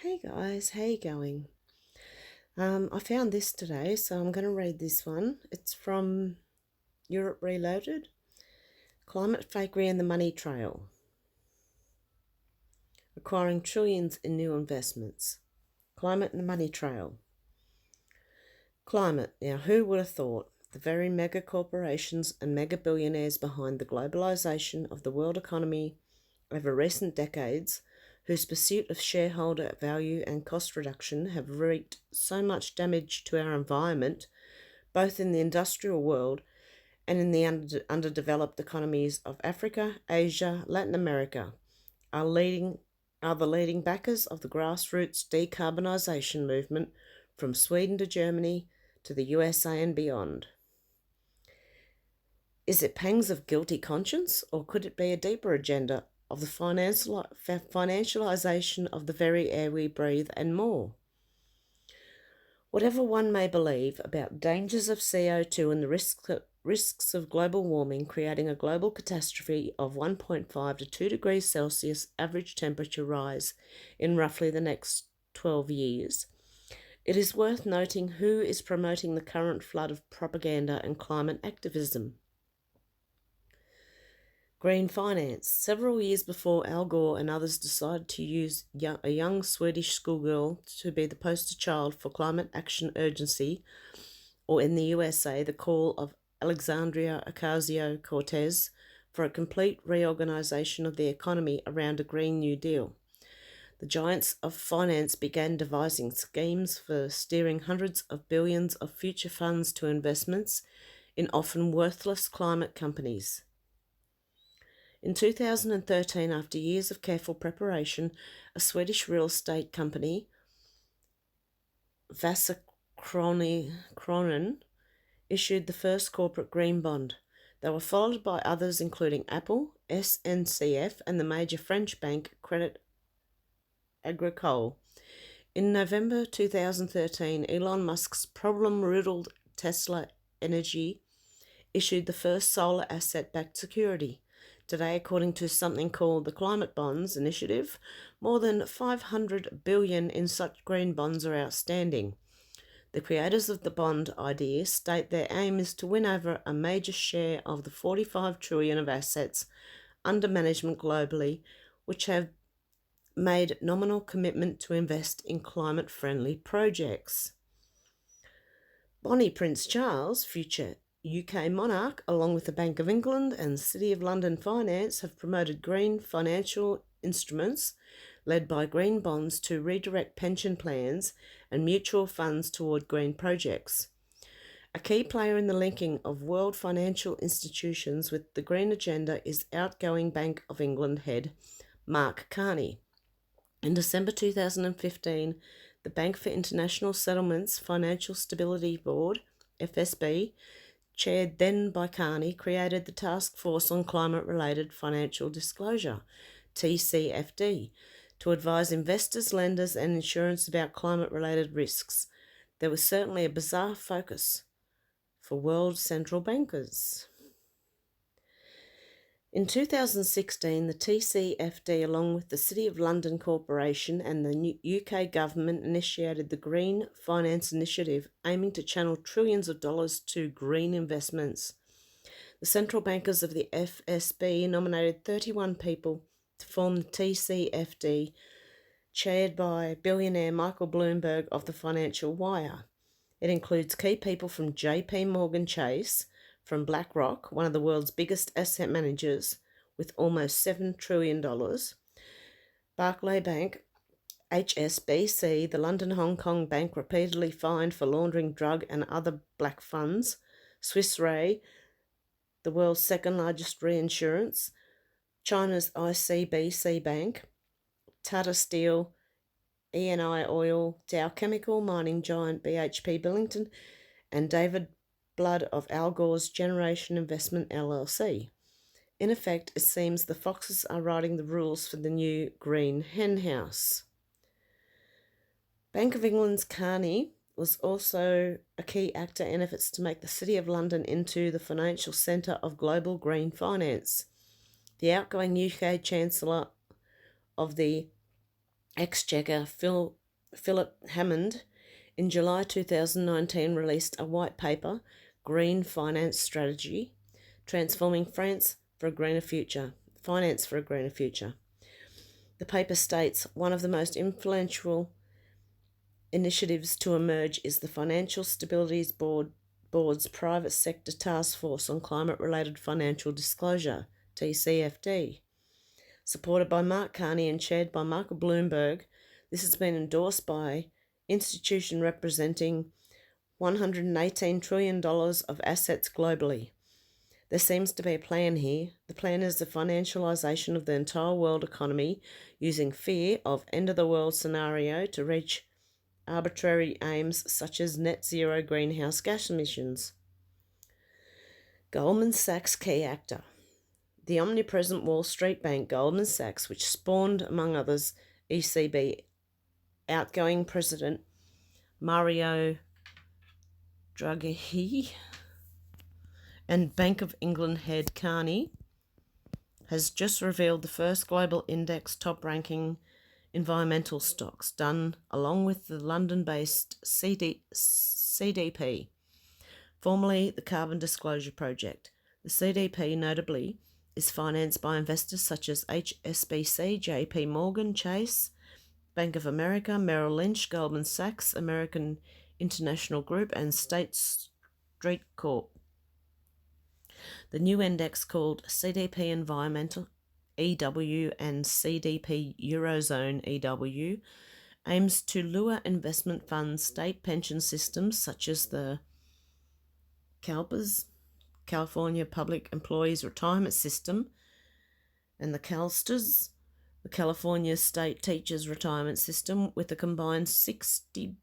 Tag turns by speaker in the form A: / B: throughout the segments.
A: Hey guys, how you going? I found this today, so I'm going to read this one. It's from Europe Reloaded, Climate Fakery and the Money Trail, acquiring trillions in new investments. Climate and the Money Trail. Climate. Now, who would have thought the very mega corporations and mega billionaires behind the globalisation of the world economy over recent decades, whose pursuit of shareholder value and cost reduction have wreaked so much damage to our environment, both in the industrial world and in the underdeveloped economies of Africa, Asia, Latin America, are the leading backers of the grassroots decarbonisation movement from Sweden to Germany to the USA and beyond. Is it pangs of guilty conscience, or could it be a deeper agenda of the financialisation of the very air we breathe and more? Whatever one may believe about dangers of CO2 and the risks of global warming creating a global catastrophe of 1.5 to 2 degrees Celsius average temperature rise in roughly the next 12 years, it is worth noting who is promoting the current flood of propaganda and climate activism. Green finance. Several years before Al Gore and others decided to use a young Swedish schoolgirl to be the poster child for climate action urgency, or in the USA, the call of Alexandria Ocasio-Cortez for a complete reorganization of the economy around a Green New Deal, the giants of finance began devising schemes for steering hundreds of billions of future funds to investments in often worthless climate companies. In 2013, after years of careful preparation, a Swedish real estate company, Vasakronan, issued the first corporate green bond. They were followed by others including Apple, SNCF, and the major French bank Credit Agricole. In November 2013, Elon Musk's problem-riddled Tesla Energy issued the first solar asset-backed security. Today, according to something called the Climate Bonds Initiative, more than 500 billion in such green bonds are outstanding. The creators of the bond idea state their aim is to win over a major share of the 45 trillion of assets under management globally, which have made nominal commitment to invest in climate-friendly projects. Bonnie Prince Charles, future UK monarch, along with the Bank of England and City of London Finance, have promoted green financial instruments led by green bonds to redirect pension plans and mutual funds toward green projects. A key player in the linking of world financial institutions with the green agenda is outgoing Bank of England head Mark Carney. In December 2015, the Bank for International Settlements Financial Stability Board, FSB, chaired then by Carney, created the Task Force on Climate-Related Financial Disclosure, TCFD, to advise investors, lenders and insurance about climate-related risks. There was certainly a bizarre focus for world central bankers. In 2016, the TCFD, along with the City of London Corporation and the UK government, initiated the Green Finance Initiative, aiming to channel trillions of dollars to green investments. The central bankers of the FSB nominated 31 people to form the TCFD, chaired by billionaire Michael Bloomberg of the Financial Wire. It includes key people from JP Morgan Chase, from BlackRock, one of the world's biggest asset managers with almost $7 trillion, Barclays Bank, HSBC, the London Hong Kong bank repeatedly fined for laundering drug and other black funds, Swiss Re, the world's second largest reinsurance, China's ICBC Bank, Tata Steel, ENI Oil, Dow Chemical, mining giant BHP Billington, and David Blood of Al Gore's Generation Investment LLC. In effect, it seems the foxes are writing the rules for the new green hen house. Bank of England's Carney was also a key actor in efforts to make the City of London into the financial centre of global green finance. The outgoing UK Chancellor of the Exchequer Philip Hammond in July 2019 released a white paper, Green Finance Strategy, Transforming France for a Greener Future. Finance for a Greener Future. The paper states one of the most influential initiatives to emerge is the Financial Stability Board's Private Sector Task Force on Climate-Related Financial Disclosure, TCFD. Supported by Mark Carney and chaired by Michael Bloomberg, this has been endorsed by institution representing $118 trillion of assets globally. There seems to be a plan here. The plan is the financialization of the entire world economy using fear of end-of-the-world scenario to reach arbitrary aims such as net zero greenhouse gas emissions. Goldman Sachs key actor. The omnipresent Wall Street bank Goldman Sachs, which spawned, among others, ECB outgoing president Mario Draghi and Bank of England head Carney, has just revealed the first global index top-ranking environmental stocks done along with the London-based CDP, formerly the Carbon Disclosure Project. The CDP, notably, is financed by investors such as HSBC, JP Morgan Chase, Bank of America, Merrill Lynch, Goldman Sachs, American International Group, and State Street Corp. The new index, called CDP Environmental EW and CDP Eurozone EW, aims to lure investment funds, state pension systems such as the CalPERS, California Public Employees Retirement System, and the CalSTRS, the California State Teachers Retirement System, with a combined $60+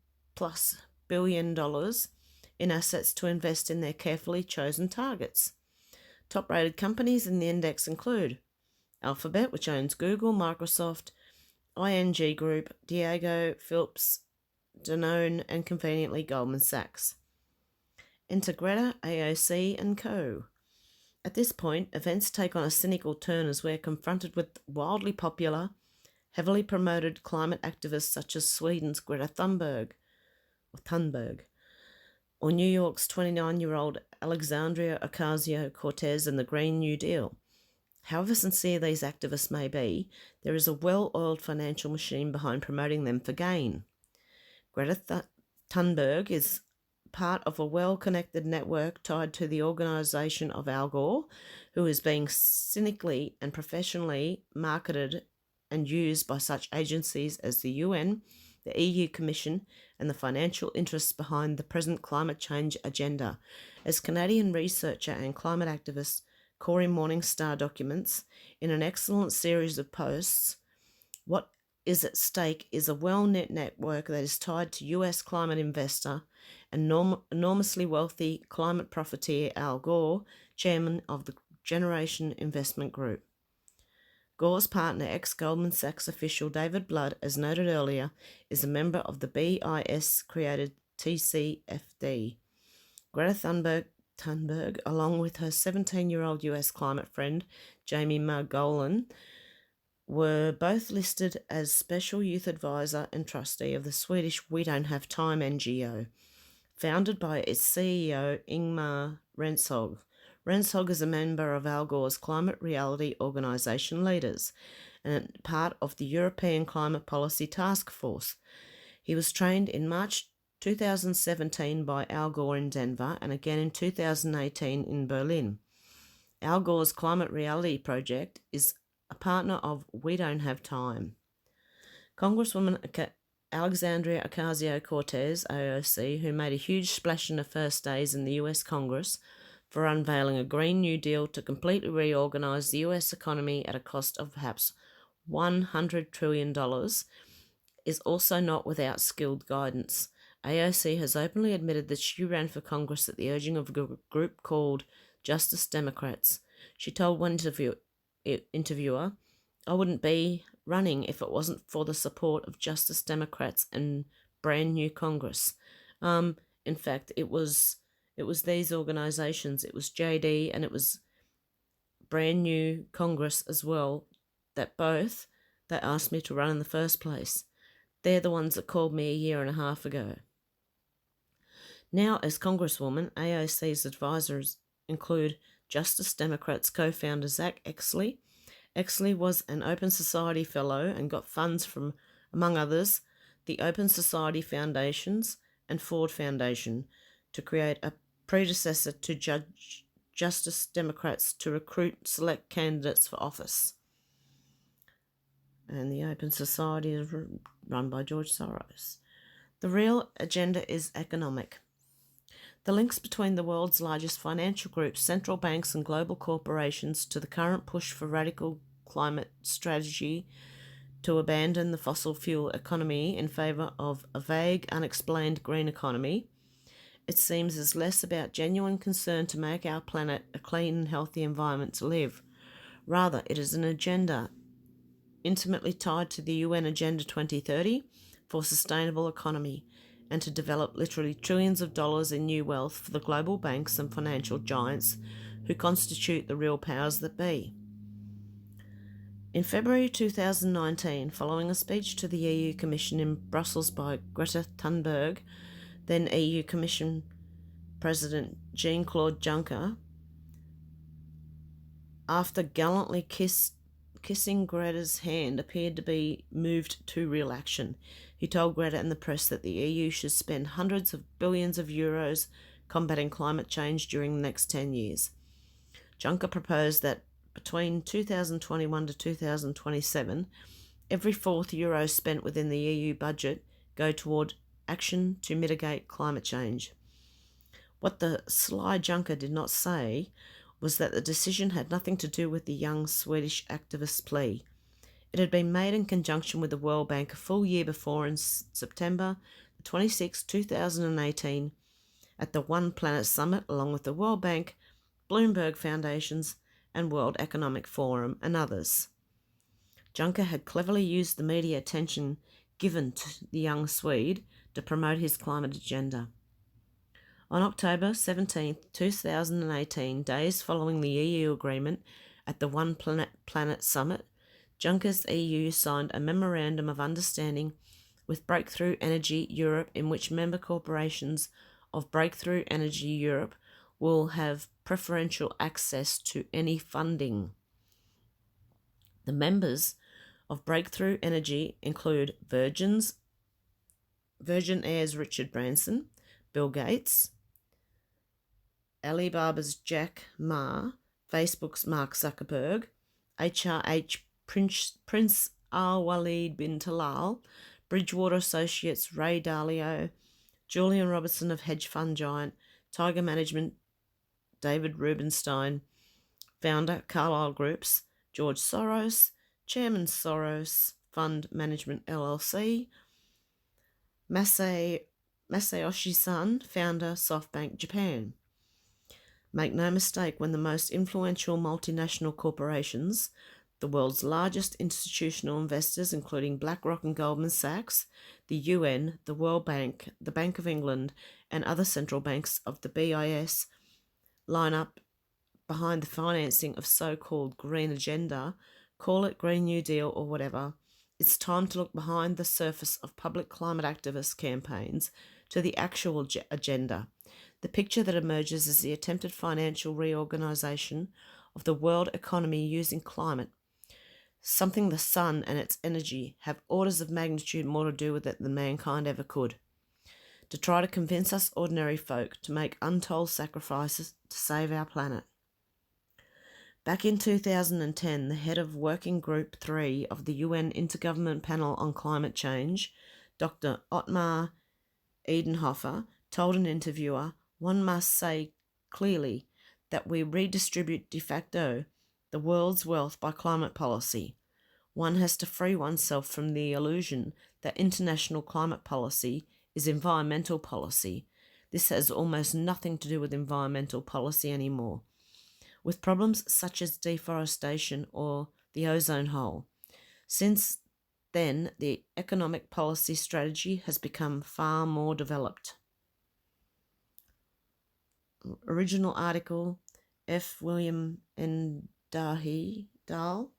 A: billion in assets to invest in their carefully chosen targets. Top-rated companies in the index include Alphabet, which owns Google, Microsoft, ING Group, Diageo, Philips, Danone, and conveniently Goldman Sachs. Enter Greta, AOC, and co. At this point, events take on a cynical turn as we're confronted with wildly popular, heavily promoted climate activists such as Sweden's Greta Thunberg, or New York's 29-year-old Alexandria Ocasio-Cortez and the Green New Deal. However sincere these activists may be, there is a well-oiled financial machine behind promoting them for gain. Greta Thunberg is part of a well-connected network tied to the organisation of Al Gore, who is being cynically and professionally marketed and used by such agencies as the UN, the EU Commission, and the financial interests behind the present climate change agenda. As Canadian researcher and climate activist Corey Morningstar documents in an excellent series of posts, what is at stake is a well-knit network that is tied to US climate investor and enormously wealthy climate profiteer Al Gore, chairman of the Generation Investment Group. Gore's partner, ex-Goldman Sachs official David Blood, as noted earlier, is a member of the BIS-created TCFD. Greta Thunberg, along with her 17-year-old US climate friend, Jamie Margolin, were both listed as Special Youth Advisor and Trustee of the Swedish We Don't Have Time NGO, founded by its CEO, Ingmar Renshog. Renshog is a member of Al Gore's Climate Reality Organisation Leaders and part of the European Climate Policy Task Force. He was trained in March 2017 by Al Gore in Denver and again in 2018 in Berlin. Al Gore's Climate Reality Project is a partner of We Don't Have Time. Congresswoman Alexandria Ocasio-Cortez, AOC, who made a huge splash in her first days in the US Congress for unveiling a Green New Deal to completely reorganize the US economy at a cost of perhaps $100 trillion, is also not without skilled guidance. AOC has openly admitted that she ran for Congress at the urging of a group called Justice Democrats. She told one interviewer, "I wouldn't be running if it wasn't for the support of Justice Democrats and brand new Congress." In fact, it was these organizations, it was JD and it was brand new Congress as well, that both they asked me to run in the first place. They're the ones that called me a year and a half ago. Now, as Congresswoman, AOC's advisors include Justice Democrats co-founder Zach Exley. Exley was an Open Society Fellow and got funds from, among others, the Open Society Foundations and Ford Foundation to create a predecessor to Justice Democrats to recruit select candidates for office. And the Open Society is run by George Soros. The real agenda is economic. The links between the world's largest financial groups, central banks, and global corporations to the current push for radical climate strategy to abandon the fossil fuel economy in favour of a vague, unexplained green economy. It seems is less about genuine concern to make our planet a clean and healthy environment to live. Rather, it is an agenda intimately tied to the UN Agenda 2030 for sustainable economy and to develop literally trillions of dollars in new wealth for the global banks and financial giants who constitute the real powers that be. In February 2019, following a speech to the EU Commission in Brussels by Greta Thunberg, then EU Commission President Jean-Claude Juncker, after gallantly kissing Greta's hand, appeared to be moved to real action. He told Greta and the press that the EU should spend hundreds of billions of euros combating climate change during the next 10 years. Juncker proposed that between 2021 to 2027, every fourth euro spent within the EU budget go toward action to mitigate climate change. What the sly Juncker did not say was that the decision had nothing to do with the young Swedish activist's plea. It had been made in conjunction with the World Bank a full year before in September 26, 2018, at the One Planet Summit, along with the World Bank, Bloomberg Foundations, and World Economic Forum, and others. Juncker had cleverly used the media attention given to the young Swede to promote his climate agenda. On October 17, 2018, days following the EU agreement at the One Planet Summit, Juncker's EU signed a Memorandum of Understanding with Breakthrough Energy Europe, in which member corporations of Breakthrough Energy Europe will have preferential access to any funding. The members of Breakthrough Energy include Virgin Air's Richard Branson, Bill Gates, Alibaba's Jack Ma, Facebook's Mark Zuckerberg, HRH Prince Al-Walid bin Talal, Bridgewater Associates Ray Dalio, Julian Robertson of hedge fund giant Tiger Management David Rubenstein, founder Carlyle Groups George Soros, Chairman Soros Fund Management LLC, Masayoshi Son, founder SoftBank Japan. Make no mistake, when the most influential multinational corporations, the world's largest institutional investors, including BlackRock and Goldman Sachs, the UN, the World Bank, the Bank of England, and other central banks of the BIS, line up behind the financing of so-called green agenda, call it Green New Deal or whatever, it's time to look behind the surface of public climate activist campaigns to the actual agenda. The picture that emerges is the attempted financial reorganization of the world economy using climate, something the sun and its energy have orders of magnitude more to do with it than mankind ever could, to try to convince us ordinary folk to make untold sacrifices to save our planet. Back in 2010, the head of Working Group 3 of the UN Intergovernmental Panel on Climate Change, Dr. Ottmar Edenhofer, told an interviewer, "One must say clearly that we redistribute de facto the world's wealth by climate policy. One has to free oneself from the illusion that international climate policy is environmental policy. This has almost nothing to do with environmental policy anymore, with problems such as deforestation or the ozone hole. Since then, the economic policy strategy has become far more developed." Original article, F. William N. Dahl,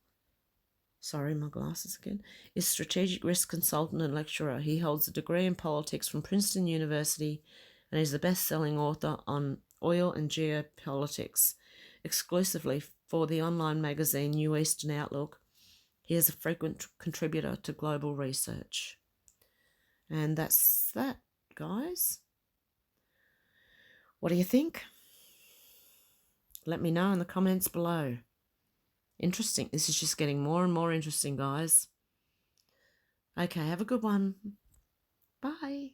A: sorry, my glasses again, is strategic risk consultant and lecturer. He holds a degree in politics from Princeton University and is the best-selling author on oil and geopolitics, exclusively for the online magazine New Eastern Outlook. He is a frequent contributor to global research. And that's that, guys. What do you think? Let me know in the comments below. Interesting. This is just getting more and more interesting, guys. Okay, have a good one. Bye.